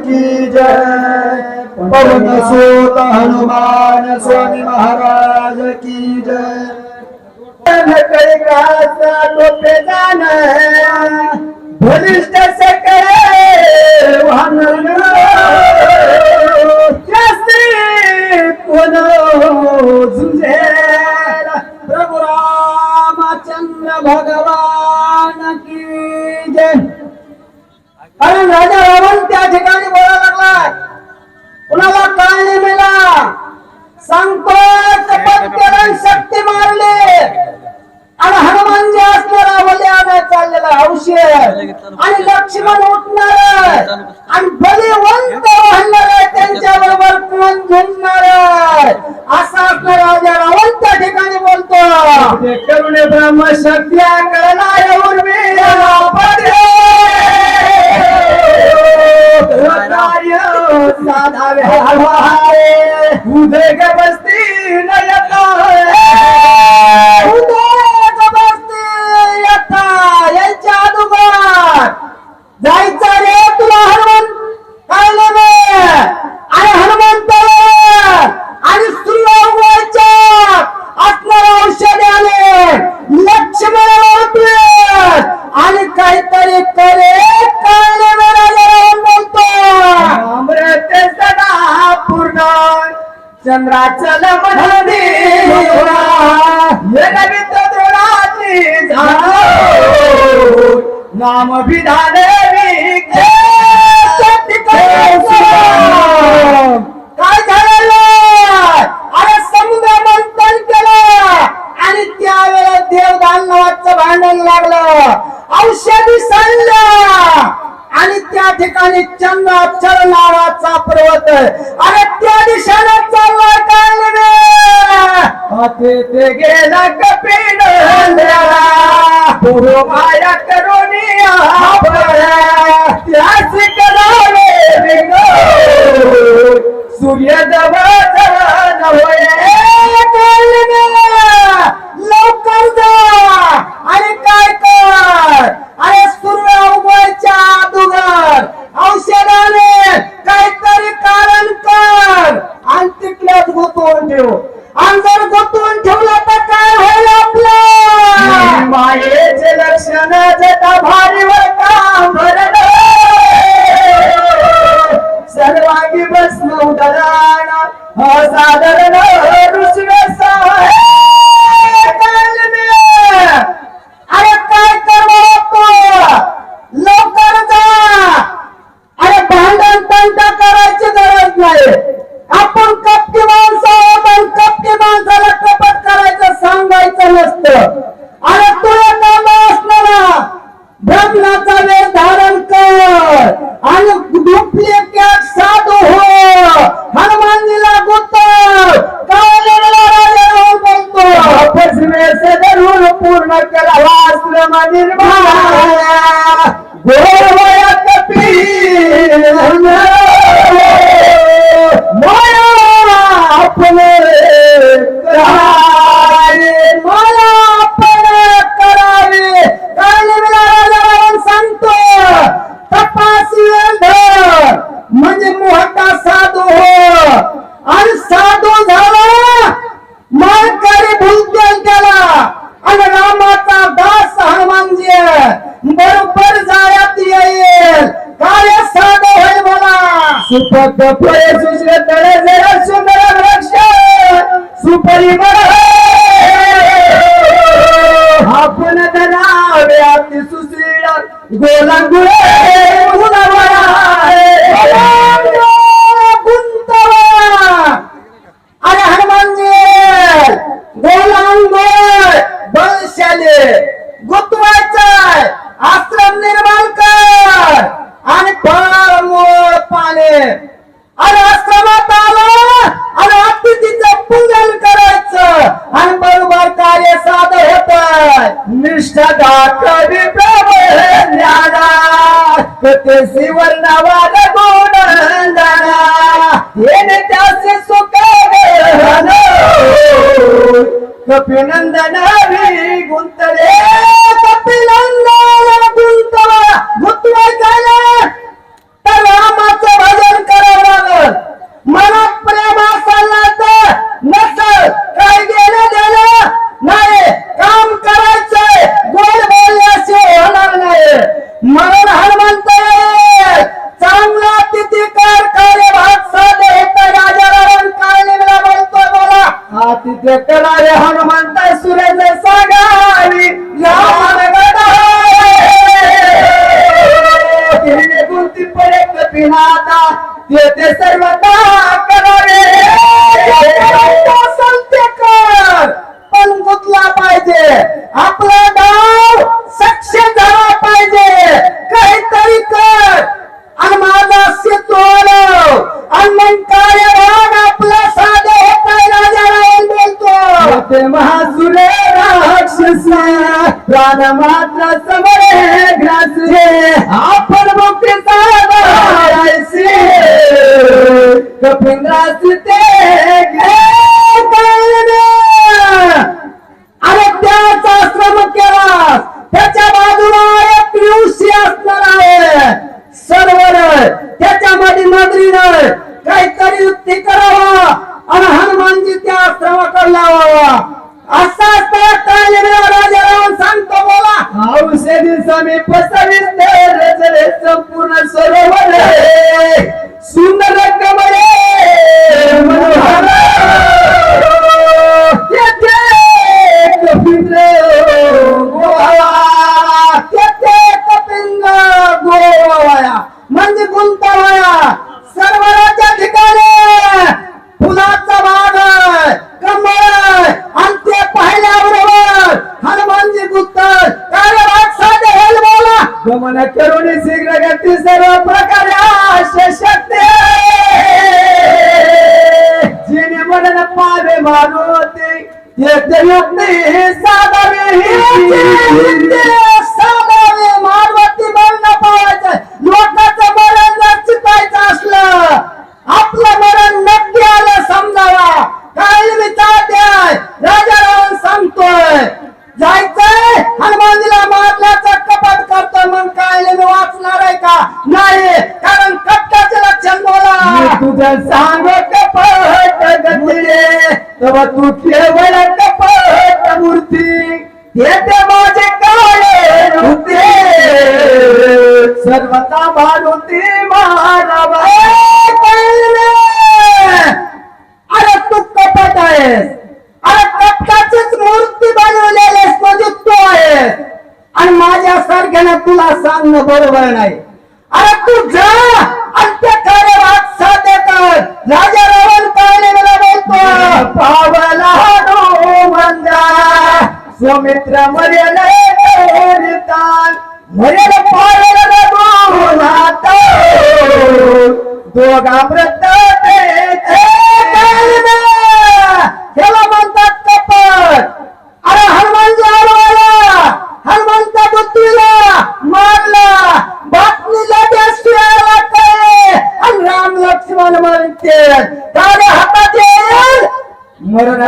की जय। पवन सुत हनुमान स्वामी महाराज की जय। टोपे जान बलिष्ठ से करे प्रभु रामचंद्र भगवान की जय। कारण राजा रावण त्या ठिकाणी बोलायला लागला, कुणाला काय नाही मिळाला, सांगतो पत्त्याला शक्ती मारली आणि हनुमानजी असणारा वल्याने चाललेला औषध आणि लक्ष्मण उठणार आणि बलिवंत वाहणार त्यांच्या बरोबर कोण झुंजणार असा असणारा राजा रावण त्या ठिकाणी बोलतो। करुणे ब्रह्म शक्त्या करणारे उर्मिला पदे साधावे हवारे उदय बसती न येता यांच्या अगोदर जायचं रे तुला हनुमान कळलं रे। आणि हनुमंत आणि सूर्याच्या असणारे औषध आले लक्ष्मण आणि काहीतरी करे कळले बोलतो अमृत सदा पूर्ण चंद्राचल मधे नाम विधान काय झालं अरे समुद्र मंथन केलं आणि त्यावेळेला देवदान नावाचं भांडण लागलं, औषधी सांडलं आणि त्या ठिकाणी चंद्राचल नावाचा पर्वत अरे त्या दिशेने चालला ते गेला कपिल माया करुणिया त्याच करावे सूर्य लवकर जा आणि काय कर अरे सूर्य उगवायच्या अगोदर औषधाने काहीतरी कारण कर आणि तिथल्याच गुंतवून ठेव आणि जर गुंतवून ठेवलं तर काय होईल आपलं मायेचे लक्षण जटा भारीवर काम भरलं सर्वांगी भस्म उदराण असाधारण अरे काय करतो लवकर जा अरे भांडण तंटा करायची गरज नाही। आपण कपटी माणसं आहोत आणि कपटी माणसाला कपट करायचं सांगायचं नसतं। अरे तुला काम असणारा ब्रह्मनाचा वेळ धारण कर आणि डुप्लिकेट साधू हो हनुमानजीला गुंतव बोलतो पश्चिमेचे धरून पूर्ण केला आश्रम निर्माण गोवया कपिल अपने करावे सांगतो तपासी म्हणजे मोठा साधू हो आणि साधू झाला मानकरी भूलतेल त्याला आणि रामाचा दास हनुमानजी बरोबर जाळ्यात येईल काय साधू होय मला सुपथ पुढे सुश्रे तळे जरा सुंदर वृक्ष सुपरिमळ आपण धरावे अति सुशील गोलांगुळे गुणवळा गुंतवा अरे हनुमानजी गोलांगुळ बलशाली गुंतवायचं आश्रम निर्माण कर आणि फळ मूळ पाने आणि आश्रमात आला आणि अतिथीचं पूजन करायचं आणि बरोबर कार्य साधं होत निष्ठा दाखवी प्रभू ज्ञाना ते शिवनावाद गुण येणे त्याचे सुख कपिनंदन गुंतले कपिनंदन गुंतवा गुंतवा झाला तर रामाचं आता ते सर्वता करावे असेल ते कर पण गुंतला पाहिजे आपला गाव सक्षम झाला पाहिजे काहीतरी कर आणि माझा शेतोल आणि मग काय राग आपला साधे होताय राजाराम बोलतो ते महासुरे राक्षस प्राण मात्र समरे ग्रासरे आपण मुक्तीचा दारायसी कपिंद्रासी ते आणि त्याचा श्रम केला त्याच्या बाजूला एक पियुषी असणार आहे सर्वर त्याच्यामध्ये नगरीनं काहीतरी युक्ती करावा आणि हनुमानजी त्या श्रमाकडे लावावा असा राजाराम सांगतो बोला औषधी समीप सविस्ते रचले संपूर्ण सरोवर सुंदर कमळे मनोहर कपिंद्र गोवाया म्हणजे गुंतवाया सर्वराच्या ठिकाणी फुलाचा बाग आहे कमळ आहे आणि ते पाहिल्याबरोबर हनुमानजी गुप्तर कार्यभाग साधे हेल बोला गमन करून शीघ्र गती सर्व प्रकारे आशे शक्ती जिने म्हणून पावे मारुती येते युक्ती साधावे साधावे मारवती मरण पावायचं लोकांचं मरण जर चितायचं असलं आपलं मरण नक्की आलं समजावा काय विचारते राजाराम सांगतोय जायचंय हनुमानजीला मारल्याचं कपट करतोय मग काय वाचणार आहे का नाही कारण कपटाचे लक्षण बोला तुझं सांग कपट गतीरे तेव्हा तू केवळ कपट मूर्ती येते माझे काळे होते सर्वता मारुती मानव अरे तू कपट आहेस अरे कपटाचीच मूर्ती बनवलेलीस म्हणजे तू आहेस आणि माझ्या सारख्याने तुला सांगणं बरोबर नाही अरे तू जा आणि ते कार्यभाग साध्य कर राजा रावण काय मला बोलतो पावला मंदा स्वमित्र मर्याद मर्याद पावला दोघा व्रत ह्याला म्हणतात कपट अरे हनुमानजी आला हनुमंत बुद्धीला मारला बातमी लगेच शिवायला काय आणि राम लक्ष्मण म्हणते हातात येईल मरण